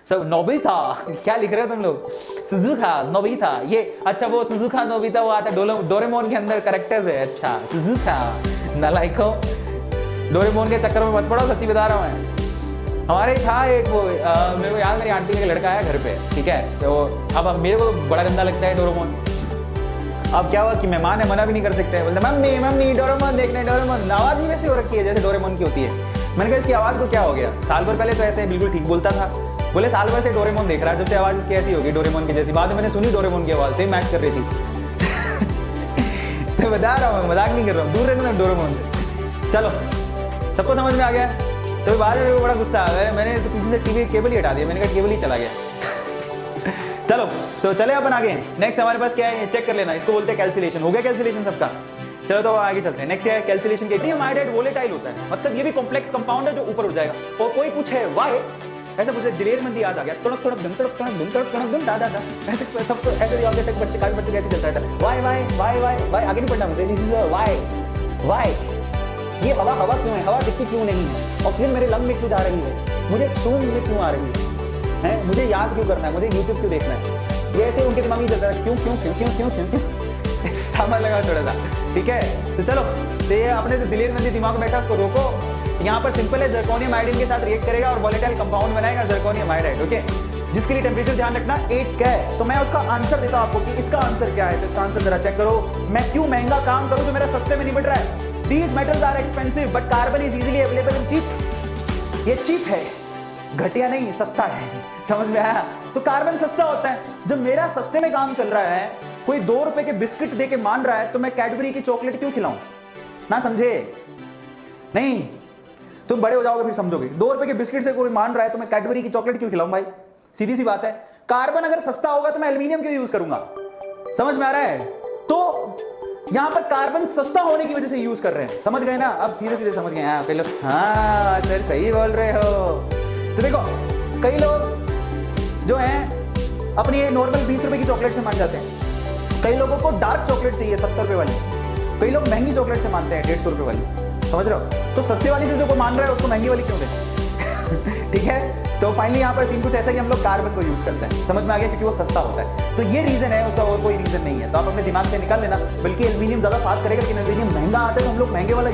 सब नोबिता क्या लिख रहे हो तुम लोग? सुजुका नोबिता, ये अच्छा वो सुजुका नोबिता वो आता है डोरेमोन के अंदर कैरेक्टर्स है। अच्छा सुजुका नालायको, डोरेमोन के चक्कर में मत पड़ो, सच्ची बता रहा हूँ मैं। हमारे था एक वो मेरे को याद, मेरी आंटी का लड़का आया घर पे, ठीक है, तो अब मेरे को बड़ा गंदा लगता है डोरेमोन। अब क्या हुआ कि मेहमान है, मना भी नहीं कर सकते, बोलते मम्मी मम्मी डोरेमोन देखने, डोरेमोन। आवाज भी वैसी हो रखी है जैसे डोरेमोन की होती है। मैंने कहा इसकी आवाज को क्या हो गया? साल भर पहले तो ऐसे बिल्कुल ठीक बोलता था, बोले साल भर से डोरेमोन देख रहा है, जब से आवाज इसकी ऐसी होगी डोरेमोन की जैसी। बाद में मैंने सुनी डोरेमोन की आवाज सेम मैच कर रही थी। तो बता रहा हूँ, मजाक नहीं कर रहा हूँ, दूर रहना डोरेमोन से। चलो सबको समझ में आ गया? तो बाद में मेरे को बड़ा गुस्सा आ गया, मैंने तो पीछे से टीवी केबल ही हटा दिया, मैंने कहा केबल ही चला गया। चलो तो चले अपन आगे। नेक्स्ट हमारे पास क्या है, चेक कर लेना, इसको बोलते हैं कैल्कुलेशन। हो गया कैल्कुलेशन सबका? चलो तो आगे चलते हैं। नेक्स्ट क्या है कैल्कुलेशन के, माइडेट वोलेटाइल होता है, मतलब ये भी कॉम्प्लेक्स कंपाउंड है जो ऊपर उठ जाएगा। और कोई पूछे वाई, ऐसा पूछे दिलेर मंदी याद आ गया, तड़क तड़क धम तड़क तड़क धम तड़क तड़क धम दादा दा, ऐसे सबको ऐसे याद है, बच्चे काफी बच्चे कैसे चलता है why why why why why. आगे नहीं पढ़ना मुझे, दिस इज वाई वाई। ये हवा हवा क्यों है, हवा दिखती क्यों नहीं है, ऑक्सीजन मेरे लंग में क्यों जा रही है, मुझे सूंघ में क्यों आ रही है, मुझे याद क्यों करना है, मुझे यूट्यूब क्यों देखना है, ये ऐसे उनके दिमाग में चलता है क्यों क्यों क्यों क्यों क्यों क्यों क्यों। सामान लगा थोड़ा सा, ठीक है। तो चलो तो ये अपने तो दिलेर मंदी दिमाग में बैठा, उसको रोको। यहाँ पर सिंपल है, जर्कोनियम आयोडीन के साथ रिएक्ट करेगा और वोलेटाइल कंपाउंड बनाएगा जर्कोनियम आयोडाइड, ओके, जिसके लिए टेम्परेचर ध्यान रखना 8 क्या है। तो मैं उसका आंसर देता हूं आपको कि इसका आंसर क्या है। तो इसका आंसर जरा चेक करो, मैं क्यों महंगा काम करूं जो मेरा सस्ते में नहीं बट रहा है। These metals are expensive but carbon is easily available and cheap। ये चीप है, घटिया नहीं, सस्ता है। समझ में आया? तो कार्बन सस्ता होता है। जब मेरा सस्ते में काम चल रहा है, कोई 2 रुपए के बिस्किट दे के मान रहा है, तो मैं कैडबरी की चॉकलेट क्यों खिलाऊं? ना समझे? नहीं, तुम बड़े हो जाओगे फिर समझोगे। 2 रुपए के बिस्किट से कोई मान रहा है तो मैं कैडबरी की चॉकलेट क्यों खिलाऊं भाई? सीधी सी बात है। कार्बन अगर सस्ता होगा तो मैं एल्यूमिनियम क्यों यूज करूंगा? समझ में आ रहा है? तो यहां पर कार्बन सस्ता होने की वजह से यूज कर रहे हैं, समझ गए ना? अब सीधे सीधे समझ गए। हाँ सर सही बोल रहे हो। तो देखो कई लोग जो हैं अपनी नॉर्मल 20 रुपए की चॉकलेट से मान जाते हैं, कई लोगों को डार्क चॉकलेट चाहिए 70 रुपए वाली, कई लोग महंगी चॉकलेट से मानते हैं 150 रुपए वाली, समझ रहे हो? तो सस्ते वाली से जो कोई मान रहा है उसको महंगी वाली क्यों दे? ठीक है। तो फाइनली यहाँ पर सीन कुछ ऐसा कि हम लोग कार्बन को यूज करते हैं, समझ में आ गया, क्योंकि वो सस्ता होता है। तो ये रीजन है, उसका और कोई रीजन नहीं है। तो आप अपने दिमाग से निकाल लेना। बल्कि एल्यूमिनियम ज्यादा फास्ट करेगा, लेकिन एल्यूमिनियम महंगा आता है तो हम लोग महंगे वाला